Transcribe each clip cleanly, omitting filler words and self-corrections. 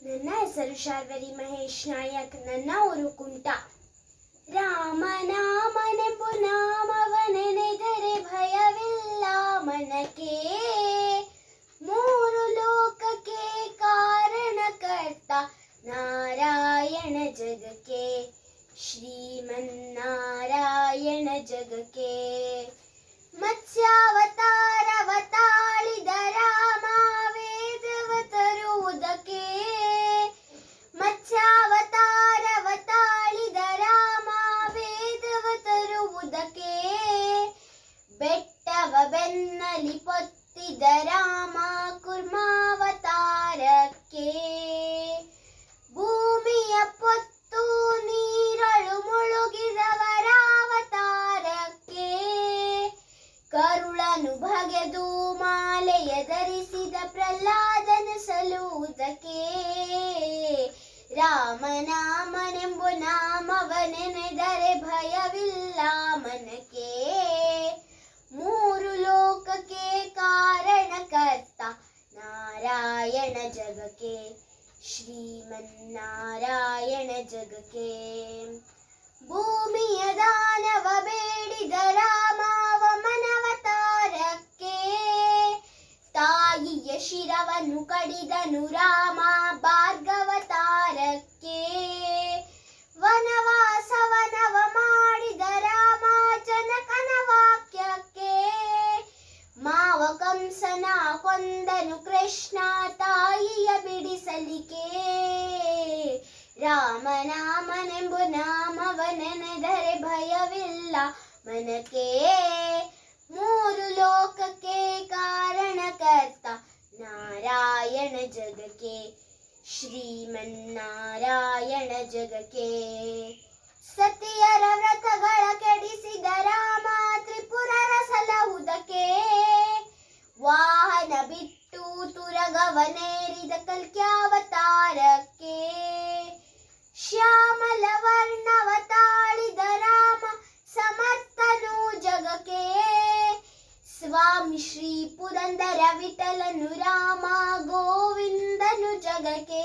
ನನ್ನ ಹೆಸರು ಶಾರ್ವರಿ ಮಹೇಶ್ ನಾಯಕ್. ನನ್ನ ಊರು ಕುಂಟ. ರಾಮನಾಮನೆಂಬು ನಾಮವನೆನೆದರೆ ಭಯವಿಲ್ಲ ಮನಕ್ಕೆ. ಮೂರು ಲೋಕಕ್ಕೆ ಕಾರಣಕರ್ತ ನಾರಾಯಣ ಜಗಕ್ಕೆ. ಶ್ರೀಮನ್ನಾರಾಯಣ ಜಗಕ್ಕೆ. ಮತ್ಸ್ಯಾವತಾರವ ತಾಳಿದ ರಾಮ ವೇದವ ತರುವುದಕ್ಕೆ. ಮತ್ಸ್ಯಾವತಾರವ ತಾಳಿದ ರಾಮ ವೇದವ ತರುವುದಕ್ಕೆ. ಬೆಟ್ಟವ ಬೆನ್ನಲಿ ಪೊತ್ತಿದ ರಾಮ ಕುರ್ಮಾವತಾರಕ್ಕೆ. ಭೂಮಿಯ ಪೊತ್ತು ನೀರಳು ಮುಳುಗಿದವರಾವತಾರಕ್ಕೆ. ಕರುಳನು ಬಗೆದು ಮಾಲೆಯ ಧರಿಸಿದ ಪ್ರಹ್ಲಾದನ ಸಲುವುದಕ್ಕೆ. ರಾಮನಾಮನೆಂಬು ನಾಮವನೆನೆದರೆ ಭಯವಿಲ್ಲ ಮನಕ್ಕೆ. ಮೂರು ಲೋಕಕ್ಕೆ ಕಾರಣಕರ್ತ ನಾರಾಯಣ ಜಗಕ್ಕೆ. ಶ್ರೀಮನ್ನಾರಾಯಣ ಜಗಕ್ಕೆ. ಭೂಮಿಯ ದಾನವ ಬೇಡಿದ ರಾಮವ ಮನವತಾರಕ್ಕೆ. ತಾಯಿಯ ಶಿರವನ್ನು ಕಡಿದನು ರಾಮ ಭಾರ್ಗವತಾರಕ್ಕೆ. ವನವಾಸವನವ ಮಾಡಿದ ರಾಮ ಜನಕನ ವಾಕ್ಯಕ್ಕೆ. ಮಾವ ಕಂಸನ ಕೊಂದನು ಕೃಷ್ಣ ತಾಯಿಯ ಬಿಡಿಸಲಿಕ್ಕೆ. ರಾಮನಾಮನೆಂಬು ನಾಮವನೆನೆದರೆ ಭಯವಿಲ್ಲ ಮನಕ್ಕೆ. ಮೂರು ಲೋಕಕ್ಕೆ ಕಾರಣಕರ್ತ ನಾರಾಯಣ ಜಗಕ್ಕೆ. ಶ್ರೀಮನ್ನಾರಾಯಣ ಜಗಕ್ಕೆ. ಸತಿಯರ ವ್ರತಗಳ ಕೆಡಿಸಿದ ರಾಮ ತ್ರಿಪುರರ ಸಲಹುದಕ್ಕೆ. ವಾಹನ ಬಿಟ್ಟು ತುರಗವನೇರಿದ ಕಲ್ಕ್ಯಾವತಾರಕ್ಕೆ. ಶ್ಯಾಮಲ ವರ್ಣವ ತಾಳಿದ ರಾಮ ಸಮರ್ಥನು ಜಗಕ್ಕೆ. ಸ್ವಾಮಿ ಶ್ರೀ ಪುರಂದರ ವಿಠಲನು ರಾಮ ಗೋವಿಂದನು ಜಗಕ್ಕೆ.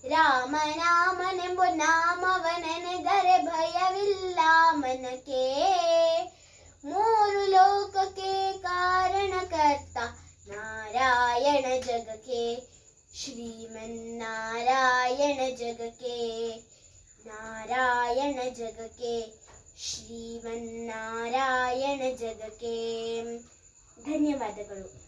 ರಾಮನಾಮನೆಂಬು ನಾಮವನೆನೆದರೆ ಭಯವಿಲ್ಲ ಮನಕ್ಕೆ. ಮೂರು ಲೋಕಕ್ಕೆ ಕಾರಣಕರ್ತ ನಾರಾಯಣ ಜಗಕ್ಕೆ. ಶ್ರೀಮನ್ನಾರಾಯಣ ಜಗಕ್ಕೆ. ನಾರಾಯಣ ಜಗಕ್ಕೆ. ಶ್ರೀಮನ್ನಾರಾಯಣ ಜಗಕ್ಕೆ. ಧನ್ಯವಾದಗಳು.